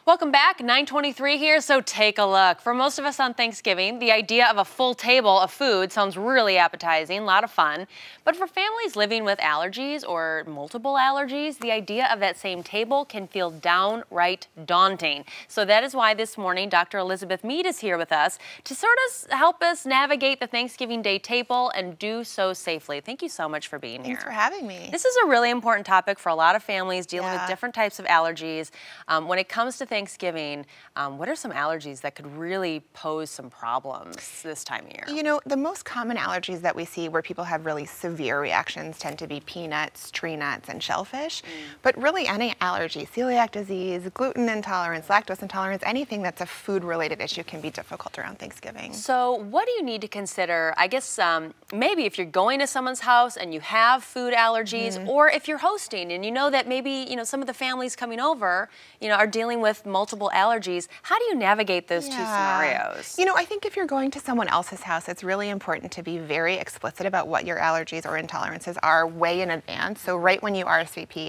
Welcome back, 9:23 here, so take a look. For most of us on Thanksgiving, the idea of a full table of food sounds really appetizing, a lot of fun. But for families living with allergies or multiple allergies, the idea of that same table can feel downright daunting. So that is why this morning, Dr. Elizabeth Mead is here with us to sort of help us navigate the Thanksgiving Day table and do so safely. Thank you so much for being here. Thanks for having me. This is a really important topic for a lot of families dealing with different types of allergies. When it comes to Thanksgiving, what are some allergies that could really pose some problems this time of year? You know, the most common allergies that we see where people have really severe reactions tend to be peanuts, tree nuts, and shellfish. But really any allergy, celiac disease, gluten intolerance, lactose intolerance, anything that's a food-related issue can be difficult around Thanksgiving. So what do you need to consider? I guess maybe if you're going to someone's house and you have food allergies, or if you're hosting and you know that maybe some of the families coming over are dealing with multiple allergies, how do you navigate those two scenarios? You know, I think if you're going to someone else's house, it's really important to be very explicit about what your allergies or intolerances are way in advance. So right when you RSVP,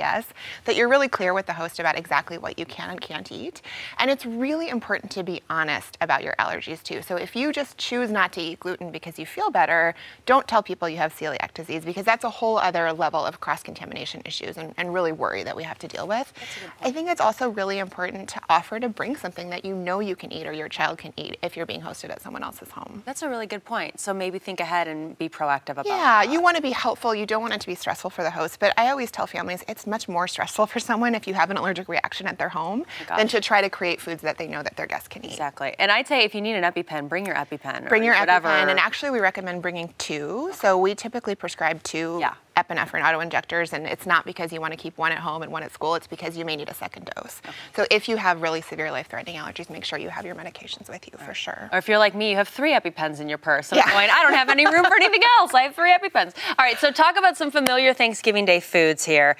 that you're really clear with the host about exactly what you can and can't eat. And it's really important to be honest about your allergies too. So if you just choose not to eat gluten because you feel better, don't tell people you have celiac disease, because that's a whole other level of cross-contamination issues and really worry that we have to deal with. I think it's also really important to offer to bring something that you know you can eat or your child can eat if you're being hosted at someone else's home. That's a really good point. So maybe think ahead and be proactive about that. You want to be helpful. You don't want it to be stressful for the host. But I always tell families it's much more stressful for someone if you have an allergic reaction at their home than to try to create foods that they know that their guests can eat. Exactly. And I'd say if you need an EpiPen, bring your EpiPen. Bring your EpiPen. And actually we recommend bringing two. So we typically prescribe two epinephrine auto-injectors, and it's not because you want to keep one at home and one at school, it's because you may need a second dose. So if you have really severe life-threatening allergies, make sure you have your medications with you for sure. Or if you're like me, you have 3 EpiPens in your purse. I'm going, I don't have any room for anything else. I have 3 EpiPens. All right, so talk about some familiar Thanksgiving Day foods here,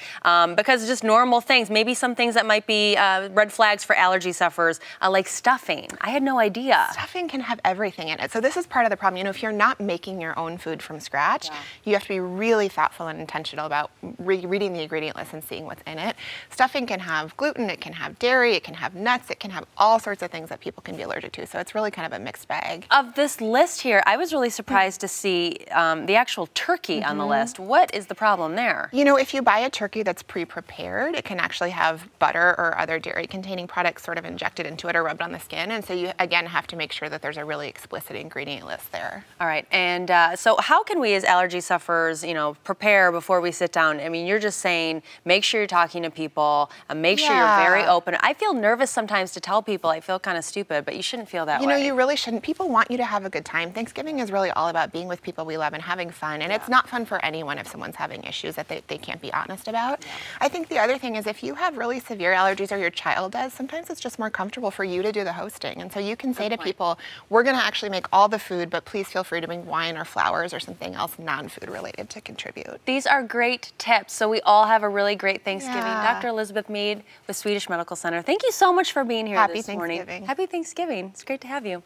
because just normal things, maybe some things that might be red flags for allergy sufferers, like stuffing. I had no idea. Stuffing can have everything in it. So this is part of the problem. You know, if you're not making your own food from scratch, you have to be really thoughtful and intentional about reading the ingredient list and seeing what's in it. Stuffing can have gluten, it can have dairy, it can have nuts, it can have all sorts of things that people can be allergic to. So it's really kind of a mixed bag. Of this list here, I was really surprised to see the actual turkey on the list. What is the problem there? You know, if you buy a turkey that's pre-prepared, it can actually have butter or other dairy-containing products sort of injected into it or rubbed on the skin. And so you, again, have to make sure that there's a really explicit ingredient list there. All right. And so how can we as allergy sufferers, prepare before we sit down? I mean, you're just saying, make sure you're talking to people, make sure you're very open. I feel nervous sometimes to tell people. I feel kind of stupid, but you shouldn't feel that way. You know, you really shouldn't. People want you to have a good time. Thanksgiving is really all about being with people we love and having fun. And it's not fun for anyone if someone's having issues that they can't be honest about. I think the other thing is if you have really severe allergies or your child does, sometimes it's just more comfortable for you to do the hosting. And so you can say to people, we're going to actually make all the food, but please feel free to bring wine or flowers or something else non-food related to contribute. These are great tips. So we all have a really great Thanksgiving. Dr. Elizabeth Mead with Swedish Medical Center. Thank you so much for being here this morning. Happy Thanksgiving. Happy Thanksgiving. It's great to have you.